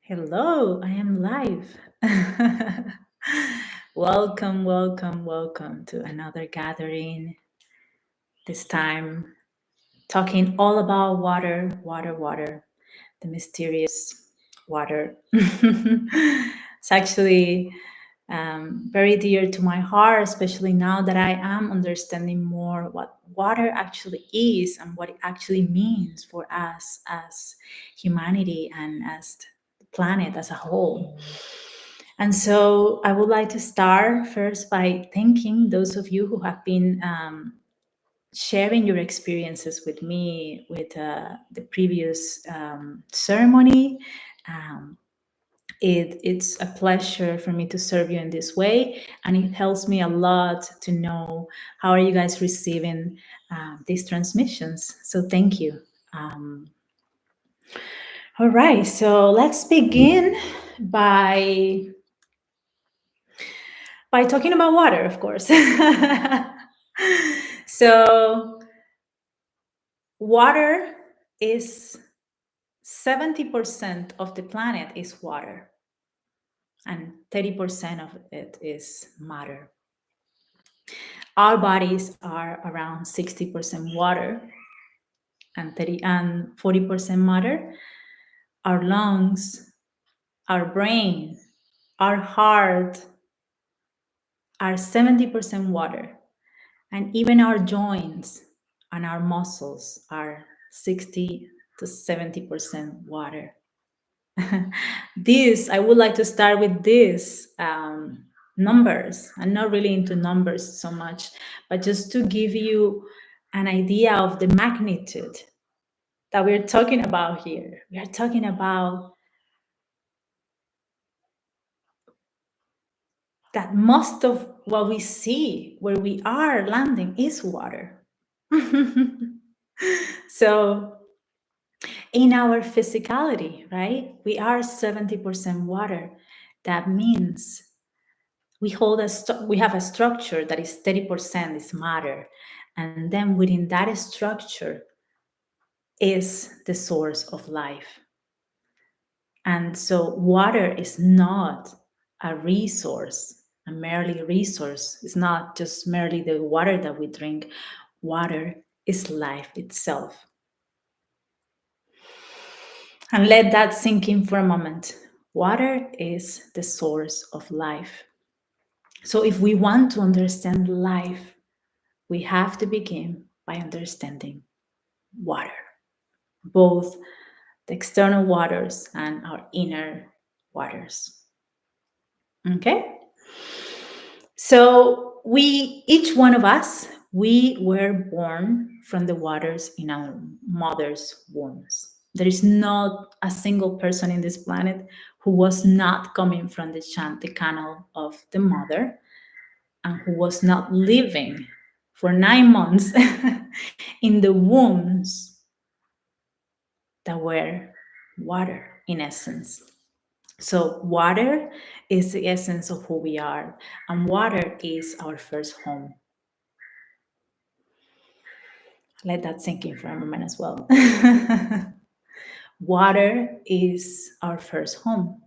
Hello, I am live. Welcome, welcome, welcome to another gathering. This time, talking all about water, water, water, the mysterious water. It's actually very dear to my heart, especially now that I am understanding more what water actually is and what it actually means for us as humanity and as the planet as a whole. And so I would like to start first by thanking those of you who have been sharing your experiences with me with the previous ceremony. Um, it's a pleasure for me to serve you in this way, and it helps me a lot to know how are you guys receiving these transmissions. So thank you. Um, all right, so let's begin by talking about water, of course. So water is 70% of the planet is water, and 30% of it is matter. Our bodies are around 60% water and 40% matter. Our lungs, our brain, our heart are 70% water, and even our joints and our muscles are 60 to 70% water. This, I would like to start with this numbers. I'm not really into numbers so much, but just to give you an idea of the magnitude that we're talking about here. We are talking about that most of what we see where we are landing is water. So in our physicality, right, we are 70% water. That means we we have a structure that is 30% is matter, and then within that structure is the source of life. And so water is not a resource, a merely resource. It's not just merely the water that we drink. Water is life itself. And let that sink in for a moment. Water is the source of life. So if we want to understand life, we have to begin by understanding water, both the external waters and our inner waters. Okay? So each one of us, we were born from the waters in our mother's wombs. There is not a single person in this planet who was not coming from the canal of the mother and who was not living for 9 months in the wombs that were water in essence. So water is the essence of who we are, and water is our first home. Let that sink in for a moment as well. Water is our first home.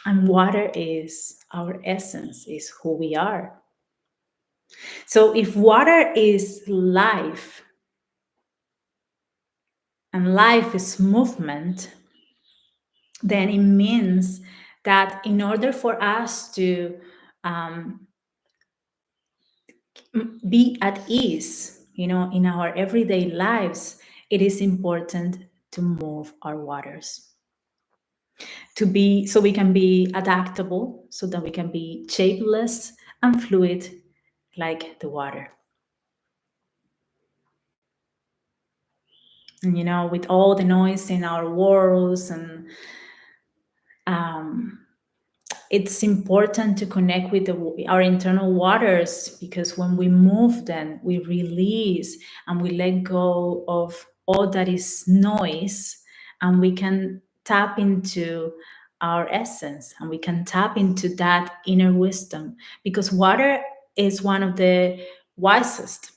And water is our essence, is who we are. So if water is life, and life is movement, then it means that in order for us to be at ease, in our everyday lives, it is important to move our waters. So we can be adaptable, so that we can be shapeless and fluid like the water. And with all the noise in our worlds, and it's important to connect with our internal waters, because when we move them, we release and we let go of all that is noise, and we can tap into our essence, and we can tap into that inner wisdom, because water is one of the wisest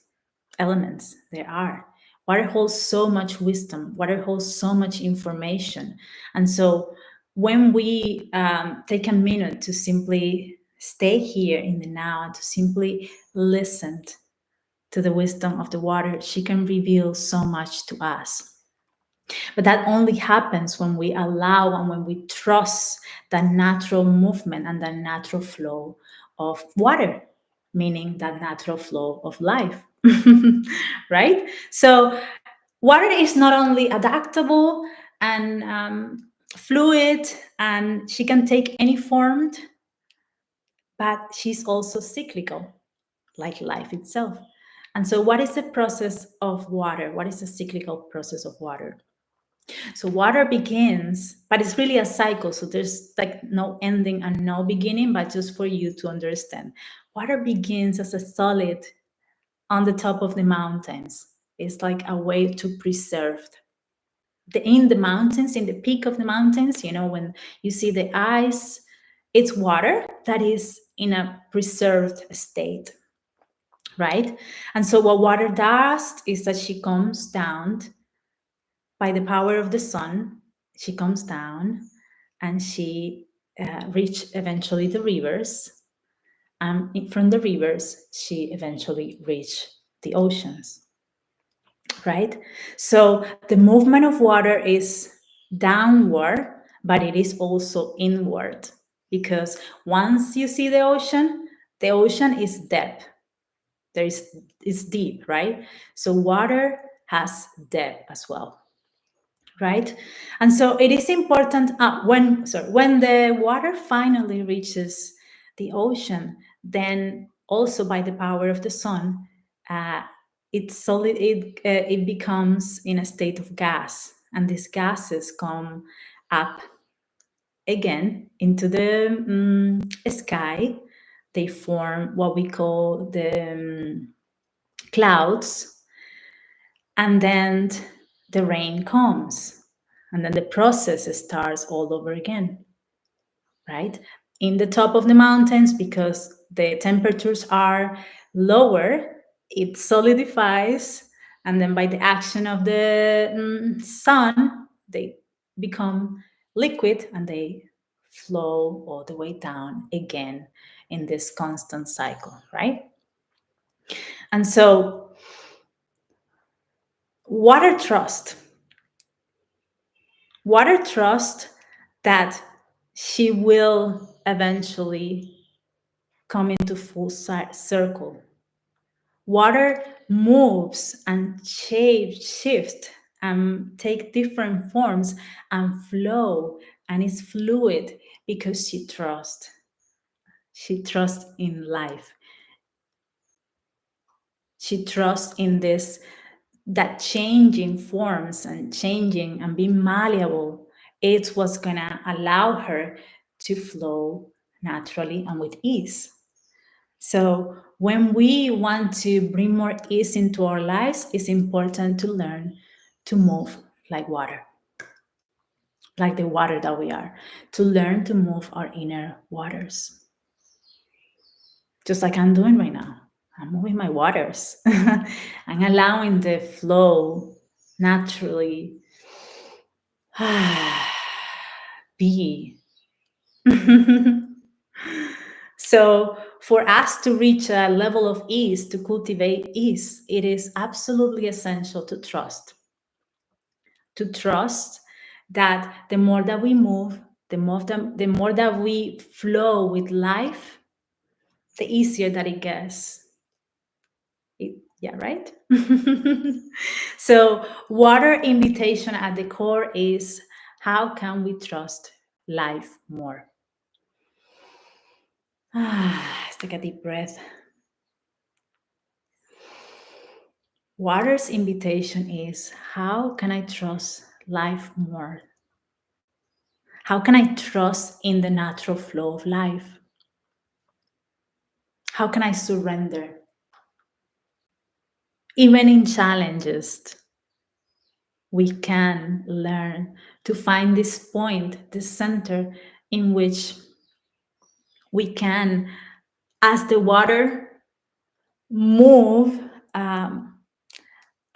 elements there are. Water holds so much wisdom. Water holds so much information. And so when we take a minute to simply stay here in the now and to simply listen to the wisdom of the water, she can reveal so much to us. But that only happens when we allow and when we trust the natural movement and the natural flow of water, meaning that natural flow of life. Right? So, water is not only adaptable and fluid, and she can take any form, but she's also cyclical, like life itself. And so, what is the process of water? What is the cyclical process of water? So water begins, but it's really a cycle. So there's like no ending and no beginning, but just for you to understand. Water begins as a solid on the top of the mountains. It's like a way to preserve in the mountains, in the peak of the mountains, when you see the ice, it's water that is in a preserved state, right? And so what water does is that she comes down by the power of the sun. She comes down and she reach eventually the rivers. And from the rivers, she eventually reach the oceans, right? So the movement of water is downward, but it is also inward, because once you see the ocean is depth. It's deep, right? So water has depth as well, right? And so it is important when the water finally reaches the ocean, then also by the power of the sun, uh, it becomes in a state of gas, and these gases come up again into the sky. They form what we call the clouds, and then the rain comes, and then the process starts all over again, right? In the top of the mountains, because the temperatures are lower, it solidifies, and then by the action of the sun, they become liquid and they flow all the way down again in this constant cycle, right? And so water trust water trust that she will eventually come into full circle. Water moves and shifts and take different forms and flow, and is fluid because she trusts. She trusts in life. She trusts in this, that changing forms and changing and being malleable, it's what's gonna allow her to flow naturally and with ease. So when we want to bring more ease into our lives, it's important to learn to move like water, like the water that we are, to learn to move our inner waters, just like I'm doing right now. I'm moving my waters. I'm allowing the flow naturally be. So, for us to reach a level of ease, to cultivate ease, it is absolutely essential to trust. To trust that the more that we move, the more that we flow with life, the easier that it gets. Yeah, right? So, water invitation at the core is, how can we trust life more? Let's take a deep breath. Water's invitation is, how can I trust life more? How can I trust in the natural flow of life? How can I surrender? Even in challenges, we can learn to find this point, this center in which we can, as the water, move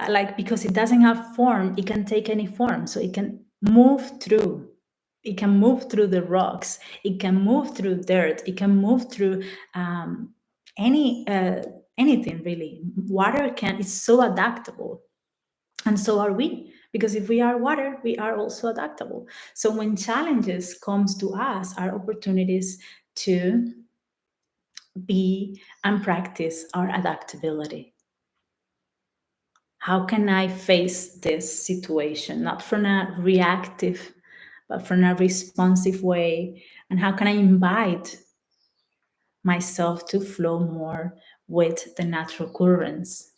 like, because it doesn't have form, it can take any form, so it can move through. It can move through the rocks, it can move through dirt, it can move through um, any anything really. Water can is so adaptable, and so are we, because if we are water, we are also adaptable. So when challenges comes to us, are opportunities to be and practice our adaptability. How can I face this situation, not from a reactive, but from a responsive way? And how can I invite myself to flow more with the natural currents?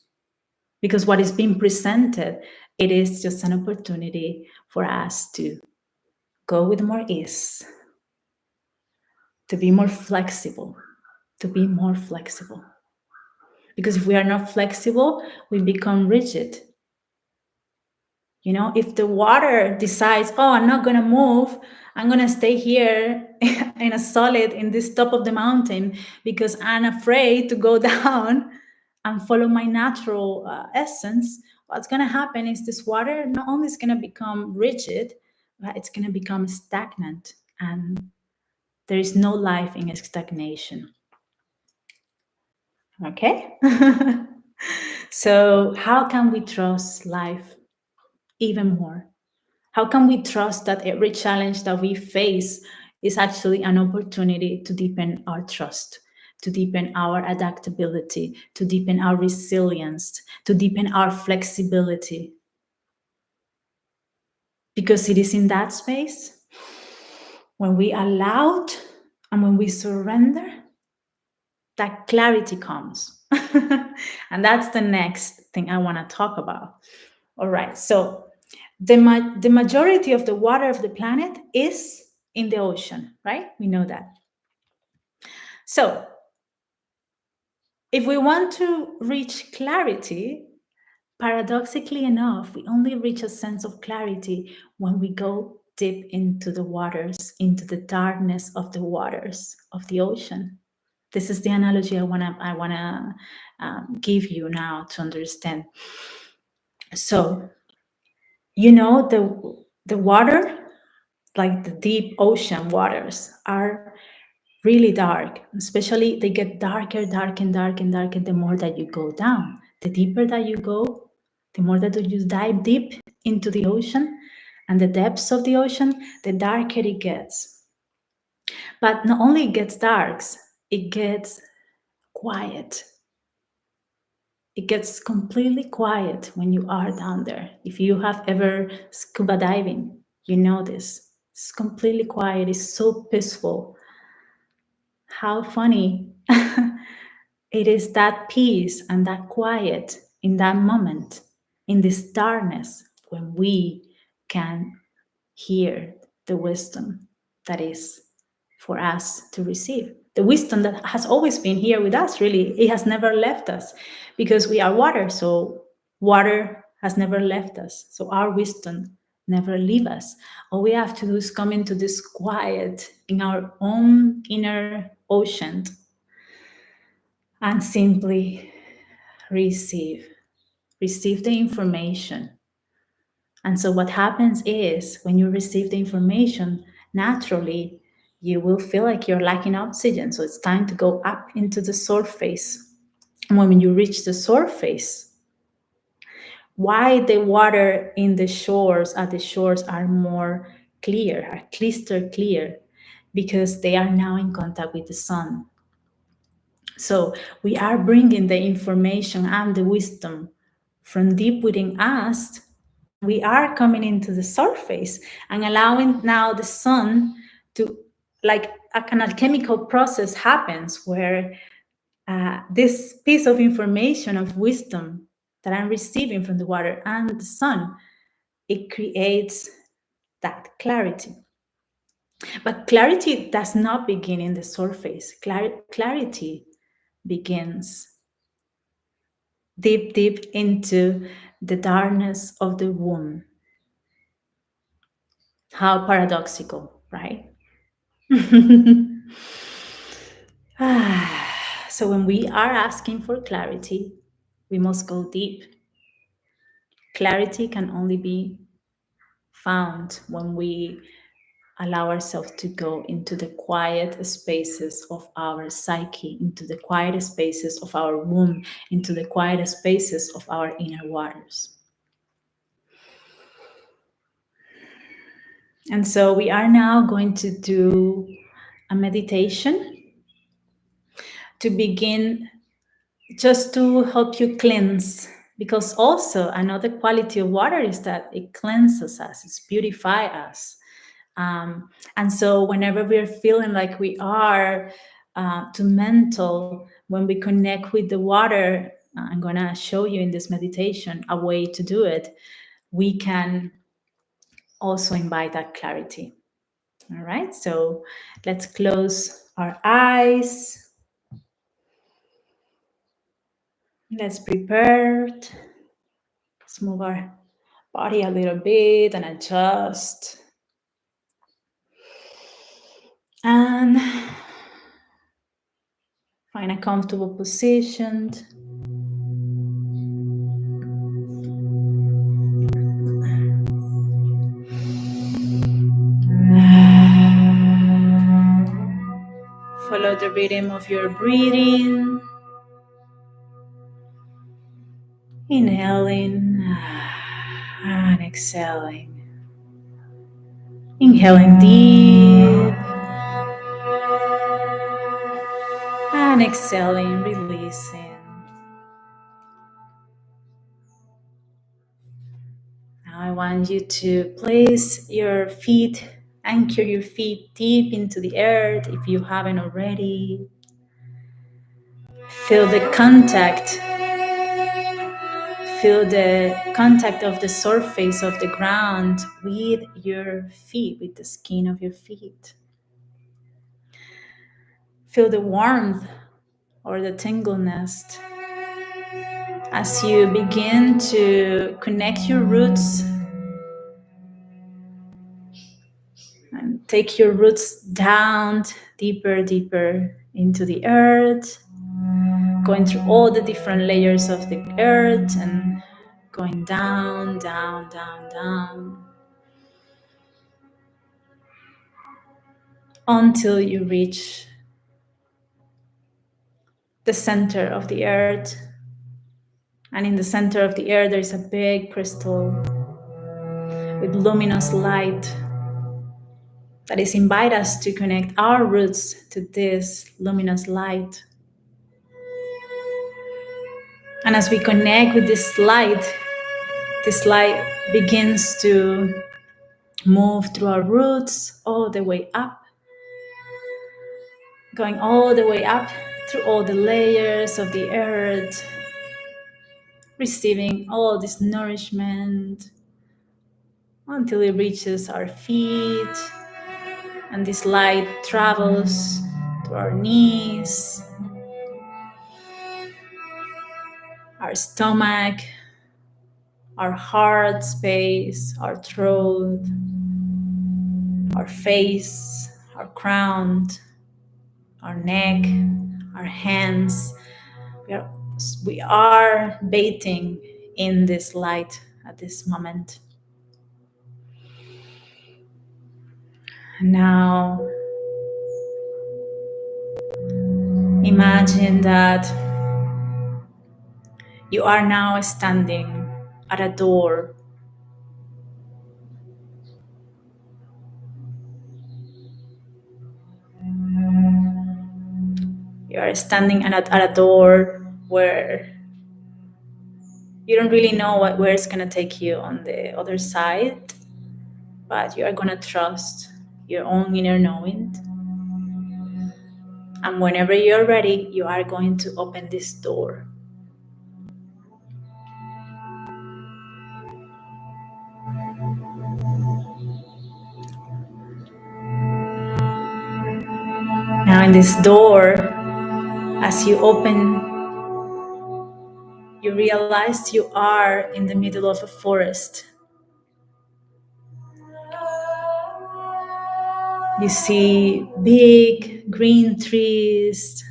Because what is being presented, it is just an opportunity for us to go with more ease, to be more flexible, to be more flexible. Because if we are not flexible, we become rigid. You know, if the water decides, oh, I'm not going to move, I'm going to stay here in a solid in this top of the mountain because I'm afraid to go down and follow my natural essence, what's going to happen is this water not only is going to become rigid, but it's going to become stagnant. And there is no life in stagnation. Okay? So, how can we trust life even more? How can we trust that every challenge that we face is actually an opportunity to deepen our trust, to deepen our adaptability, to deepen our resilience, to deepen our flexibility? Because it is in that space when we allow and when we surrender that clarity comes. And that's the next thing I want to talk about. All right, so the majority of the water of the planet is in the ocean, right? We know that. So if we want to reach clarity, paradoxically enough, we only reach a sense of clarity when we go deep into the waters, into the darkness of the waters of the ocean. This is the analogy I wanna give you now to understand. So, you know, the water, like the deep ocean waters, are really dark. Especially, they get darker, dark and dark and darker the more that you go down. The deeper that you go, the more that you dive deep into the ocean and the depths of the ocean, the darker it gets. But not only it gets dark, it gets quiet. It gets completely quiet when you are down there. If you have ever scuba diving, you know this. It's completely quiet. It's so peaceful. How funny. It is that peace and that quiet in that moment, in this darkness, when we can hear the wisdom that is for us to receive. The wisdom that has always been here with us, really. It has never left us because we are water. So water has never left us. So our wisdom never leave us. All we have to do is come into this quiet in our own inner ocean and simply receive the information. And so what happens is when you receive the information, naturally you will feel like you're lacking oxygen. So it's time to go up into the surface. And when you reach the surface, why the water in the shores at the shores are more clear, are crystal clear, because they are now in contact with the sun. So we are bringing the information and the wisdom from deep within us. We are coming into the surface and allowing now the sun to, like, a kind of chemical process happens where this piece of information of wisdom that I'm receiving from the water and the sun, it creates that clarity. But clarity does not begin in the surface. Clarity begins deep, deep into the darkness of the womb. How paradoxical, right? So when we are asking for clarity, we must go deep. Clarity can only be found when we allow ourselves to go into the quiet spaces of our psyche, into the quiet spaces of our womb, into the quiet spaces of our inner waters. And so we are now going to do a meditation to begin, just to help you cleanse, because also another quality of water is that it cleanses us, it beautifies us. And so whenever we're feeling like we are too mental, when we connect with the water, I'm going to show you in this meditation a way to do it. We can also invite that clarity. All right, so let's close our eyes. Let's prepare. Let's move our body a little bit and adjust. And find a comfortable position. Follow the rhythm of your breathing. Inhaling and exhaling. Inhaling deep and exhaling, releasing. Now I want you to place your feet, anchor your feet deep into the earth if you haven't already. Feel the contact. Feel the contact of the surface of the ground with your feet, with the skin of your feet. Feel the warmth or the tingleness as you begin to connect your roots and take your roots down deeper, deeper into the earth, going through all the different layers of the earth and going down, down, down, down until you reach the center of the earth. And in the center of the earth, there's a big crystal with luminous light that is invite us to connect our roots to this luminous light. And as we connect with this light begins to move through our roots all the way up, going all the way up through all the layers of the earth, receiving all this nourishment until it reaches our feet. And this light travels to our knees, our stomach, our heart space, our throat, our face, our crown, our neck, our hands. We are bathing in this light at this moment. Now, imagine that you are now standing at a door. You are standing at a door where you don't really know where it's going to take you on the other side, but you are going to trust your own inner knowing. And whenever you're ready, you are going to open this door. Now in this door, as you open, you realize you are in the middle of a forest. You see big green trees.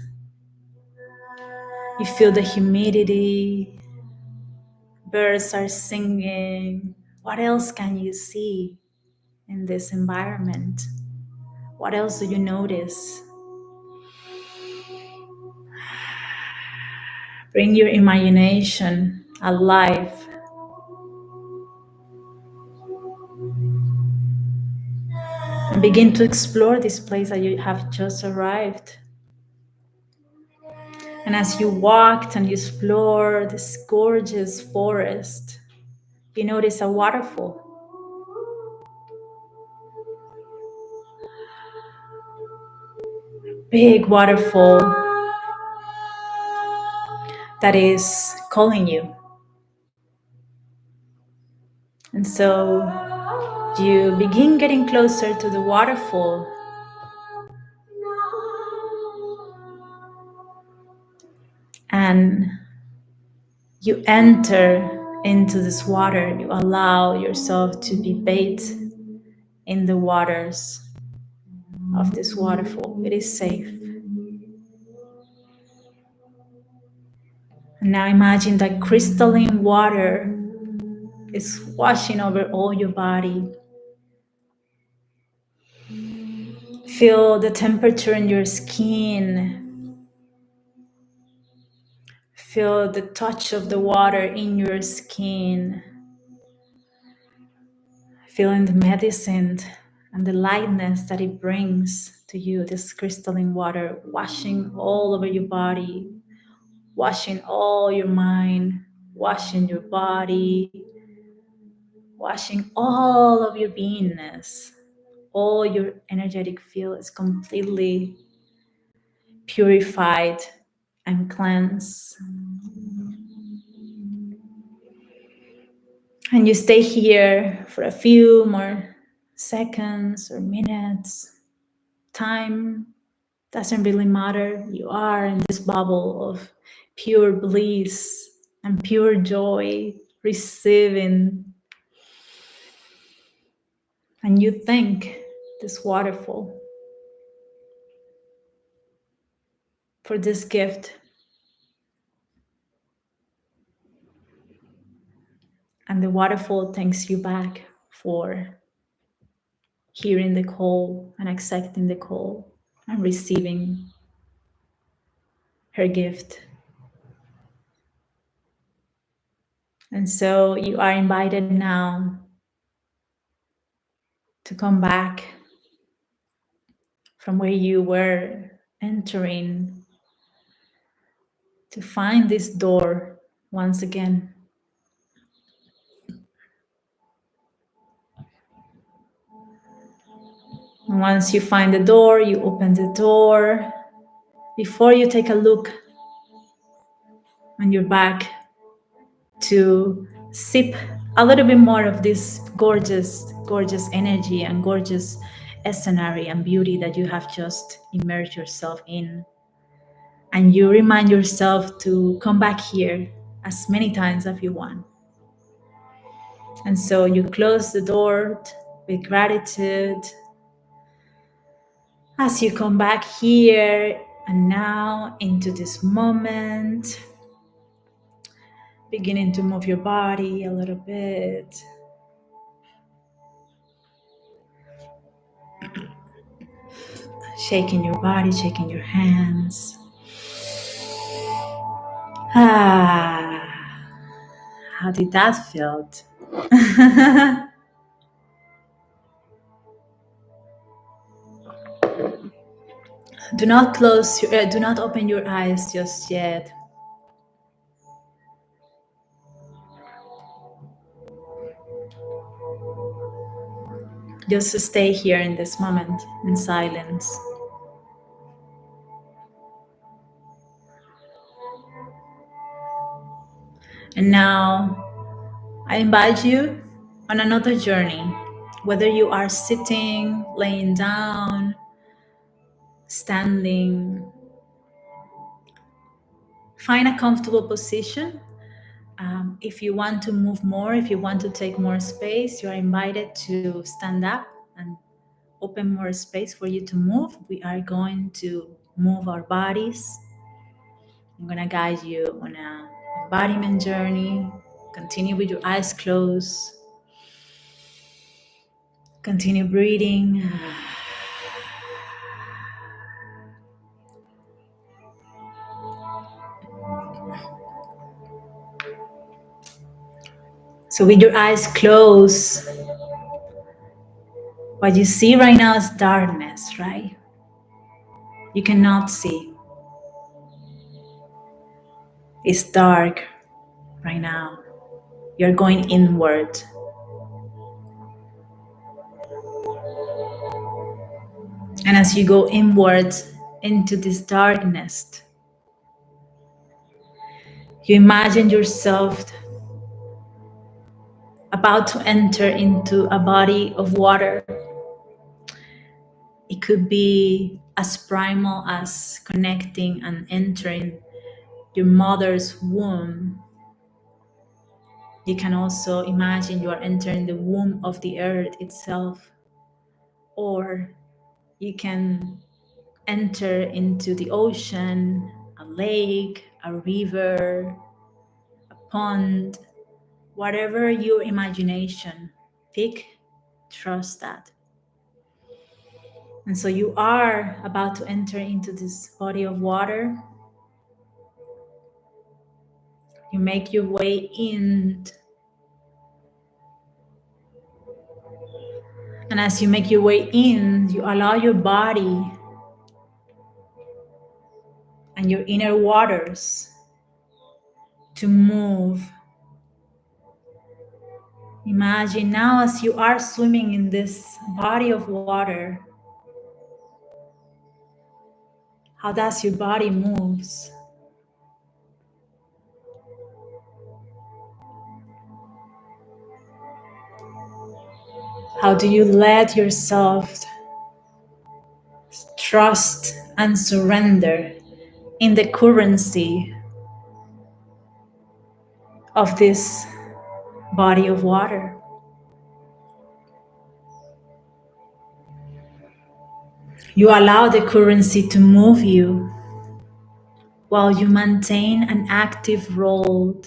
You feel the humidity, Birds are singing. What else can you see in this environment? What else do you notice? Bring your imagination alive and begin to explore this place that you have just arrived. And as you walked and you explore this gorgeous forest, you notice a waterfall. Big waterfall that is calling you. And so you begin getting closer to the waterfall. And you enter into this water. You allow yourself to be bathed in the waters of this waterfall. It is safe. And now imagine that crystalline water is washing over all your body. Feel the temperature in your skin. Feel the touch of the water in your skin. Feeling the medicine and the lightness that it brings to you, this crystalline water washing all over your body, washing all your mind, washing your body, washing all of your beingness. All your energetic field is completely purified and cleansed. And you stay here for a few more seconds or minutes. Time doesn't really matter. You are in this bubble of pure bliss and pure joy, receiving. And you thank this waterfall for this gift. And the waterfall thanks you back for hearing the call and accepting the call and receiving her gift. And so you are invited now to come back from where you were entering, to find this door once again. And once you find the door, you open the door. Before you take a look on your back to sip a little bit more of this gorgeous, gorgeous energy and gorgeous scenery and beauty that you have just immersed yourself in. And you remind yourself to come back here as many times as you want. And so you close the door with gratitude as you come back here and now into this moment, beginning to move your body a little bit. Shaking your body, shaking your hands. How did that feel? Do not open your eyes just yet. Just stay here in this moment in silence. And now I invite you on another journey, whether you are sitting, laying down, standing. Find a comfortable position. If you want to move more, if you want to take more space, you are invited to stand up and open more space for you to move. We are going to move our bodies. I'm going to guide you on an embodiment journey. Continue with your eyes closed. Continue breathing. So, with your eyes closed, what you see right now is darkness, right? You cannot see. It's dark right now. You're going inward. And as you go inward into this darkness, you imagine yourself about to enter into a body of water. It could be as primal as connecting and entering your mother's womb. You can also imagine you are entering the womb of the earth itself, or you can enter into the ocean, a lake, a river, a pond, whatever your imagination pick, trust that. And so you are about to enter into this body of water. You make your way in. And as you make your way in, you allow your body and your inner waters to move. Imagine now as you are swimming in this body of water, how does your body moves? How do you let yourself trust and surrender in the currency of this body of water? You allow the currency to move you while you maintain an active role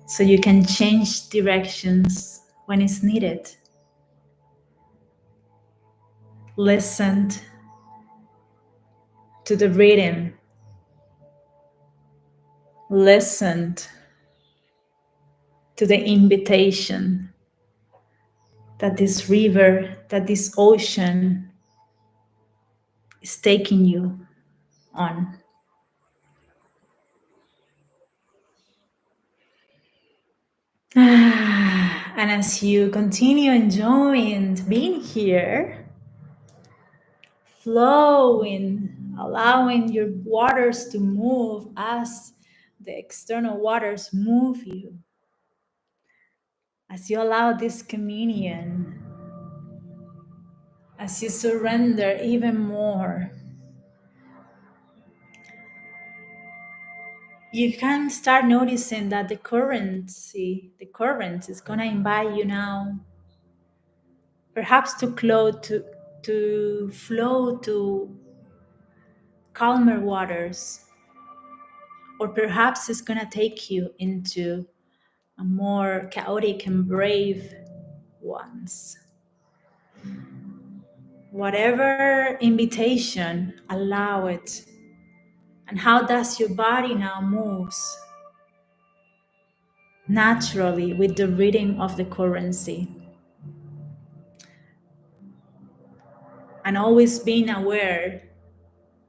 so you can change directions when it's needed. Listen to the rhythm. Listen to the invitation that this river, that this ocean is taking you on. And as you continue enjoying being here, flowing, allowing your waters to move as the external waters move you, as you allow this communion, as you surrender even more, you can start noticing that the current is gonna invite you now, perhaps to flow to calmer waters, or perhaps it's gonna take you into a more chaotic and brave ones. Whatever invitation, allow it. And how does your body now moves naturally with the rhythm of the currency? And always being aware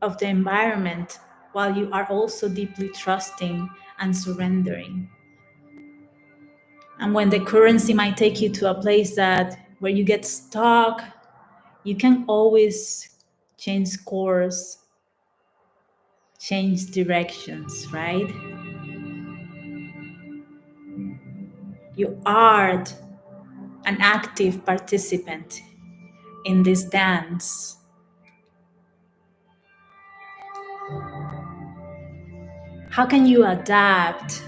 of the environment while you are also deeply trusting and surrendering. And when the currency might take you to a place that where you get stuck, you can always change course, change directions, right? You are an active participant in this dance. How can you adapt?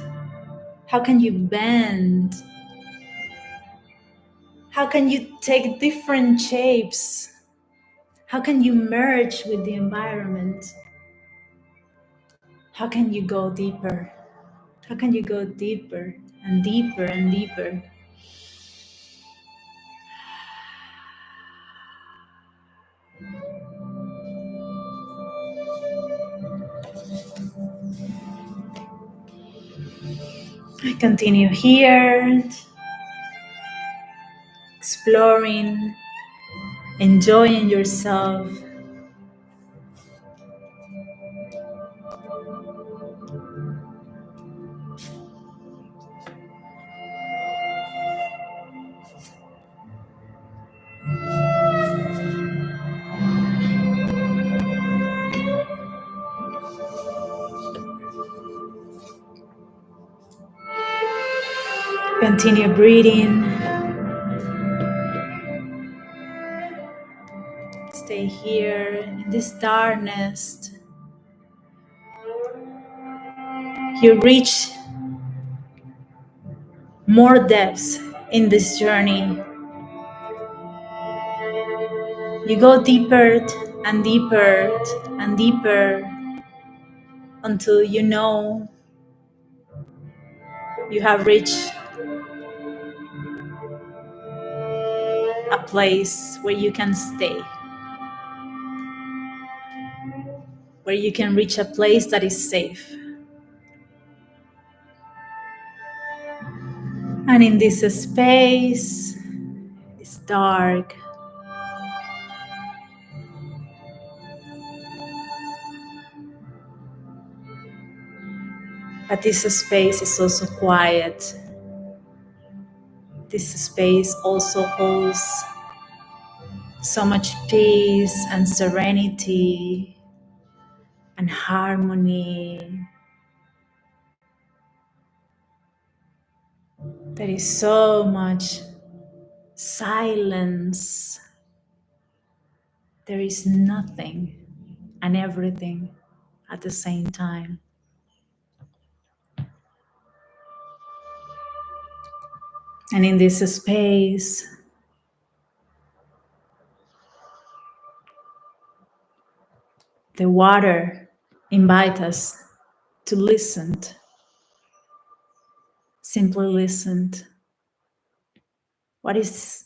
How can you bend? How can you take different shapes? How can you merge with the environment? How can you go deeper? How can you go deeper and deeper and deeper. Continue here, exploring, enjoying yourself. Continue breathing. Stay here in this darkness. You reach more depths in this journey. You go deeper and deeper and deeper until you know you have reached a place where you can stay, where you can reach a place that is safe. And in this space, it's dark, but this space is also quiet. This space also holds so much peace and serenity and harmony. There is so much silence. There is nothing and everything at the same time. And in this space, the water invites us to listen, simply listen. What is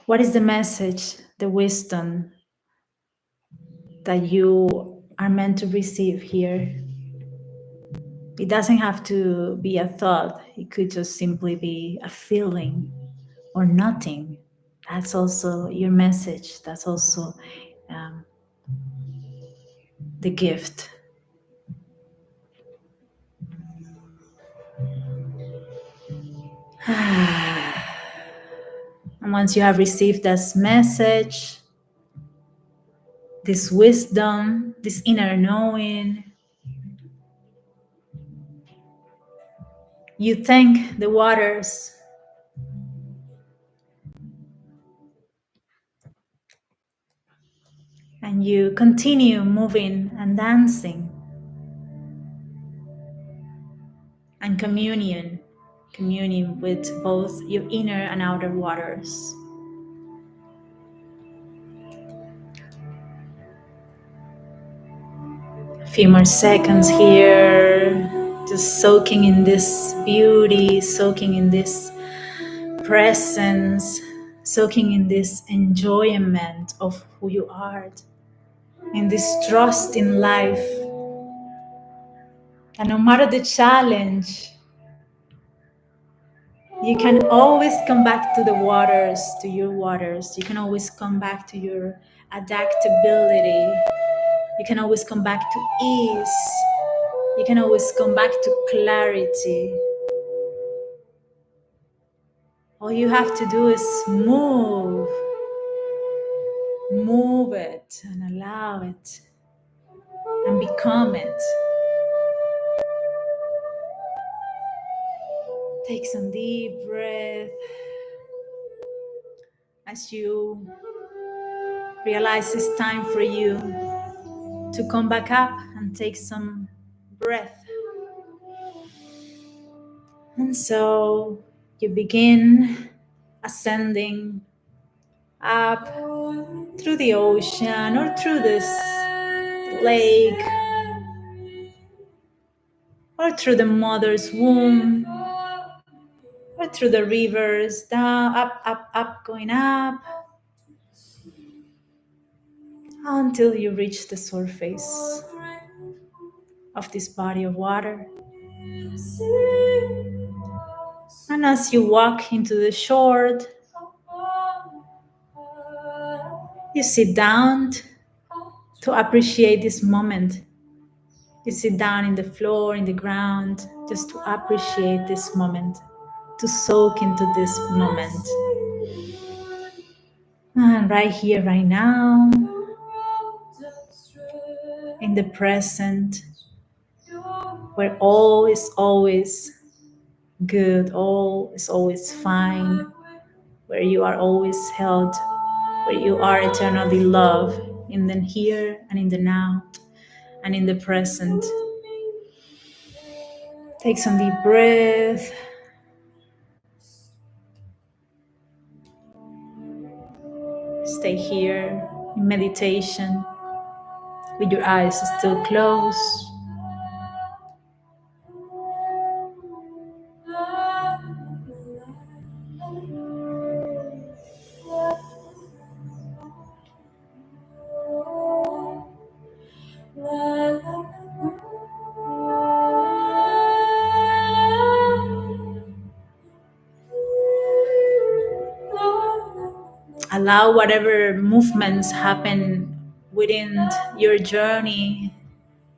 the message, the wisdom that you are meant to receive here? It doesn't have to be a thought. It could just simply be a feeling or nothing. That's also your message. That's also um, the gift. And once you have received this message, this wisdom, this inner knowing, you thank the waters and you continue moving and dancing and communion with both your inner and outer waters. A few more seconds here, just soaking in this beauty, soaking in this presence, soaking in this enjoyment of who you are, in this trust in life. And no matter the challenge, you can always come back to the waters, to your waters. You can always come back to your adaptability. You can always come back to ease. You can always come back to clarity. All you have to do is move it and allow it and become it. Take some deep breath as you realize it's time for you to come back up and take some breath. And so you begin ascending up through the ocean or through this lake or through the mother's womb, through the rivers, down, up, up, up, going up, until you reach the surface of this body of water. And as you walk into the shore, you sit down to appreciate this moment. You sit down in the floor, in the ground, just to appreciate this moment, to soak into this moment. And right here, right now, in the present, where all is always good, all is always fine, where you are always held, where you are eternally loved, in the here and in the now and in the present. Take some deep breath. Stay here in meditation with your eyes still closed. Allow whatever movements happen within your journey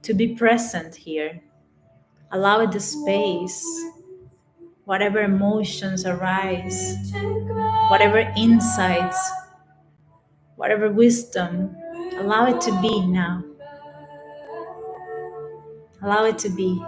to be present here. Allow it the space, whatever emotions arise, whatever insights, whatever wisdom, allow it to be now. Allow it to be.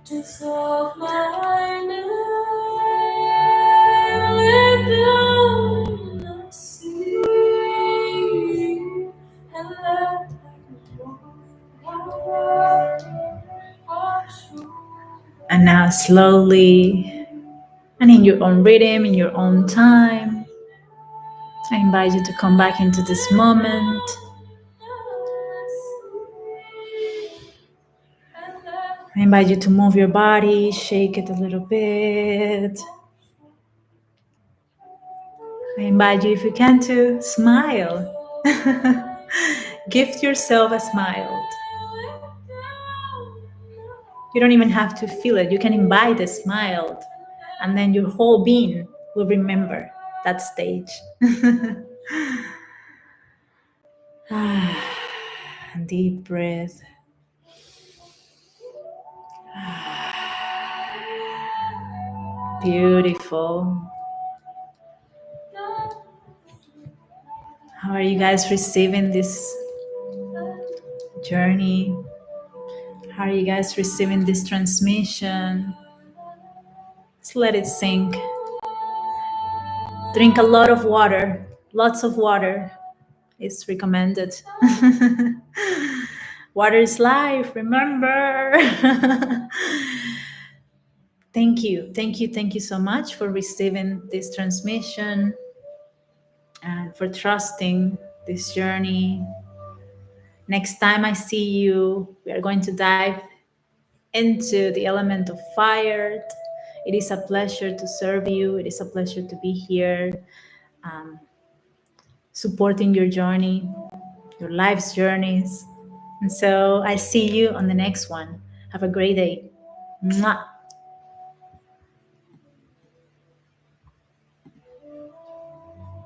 Dissolve my name, let down the sea, and let and now slowly and in your own rhythm, in your own time, I invite you to come back into this moment. I invite you to move your body, shake it a little bit. I invite you, if you can, to smile. Gift yourself a smile. You don't even have to feel it. You can invite a smile, and then your whole being will remember that stage. Deep breath. Beautiful. How are you guys receiving this journey? How are you guys receiving this transmission? Just let it sink. Drink a lot of water. Lots of water is recommended. Water is life, remember. Thank you so much for receiving this transmission and for trusting this journey. Next time I see you, we are going to dive into the element of fire. It is a pleasure to serve you. It is a pleasure to be here, supporting your journey, your life's journeys. And so I see you on the next one. Have a great day. Mwah.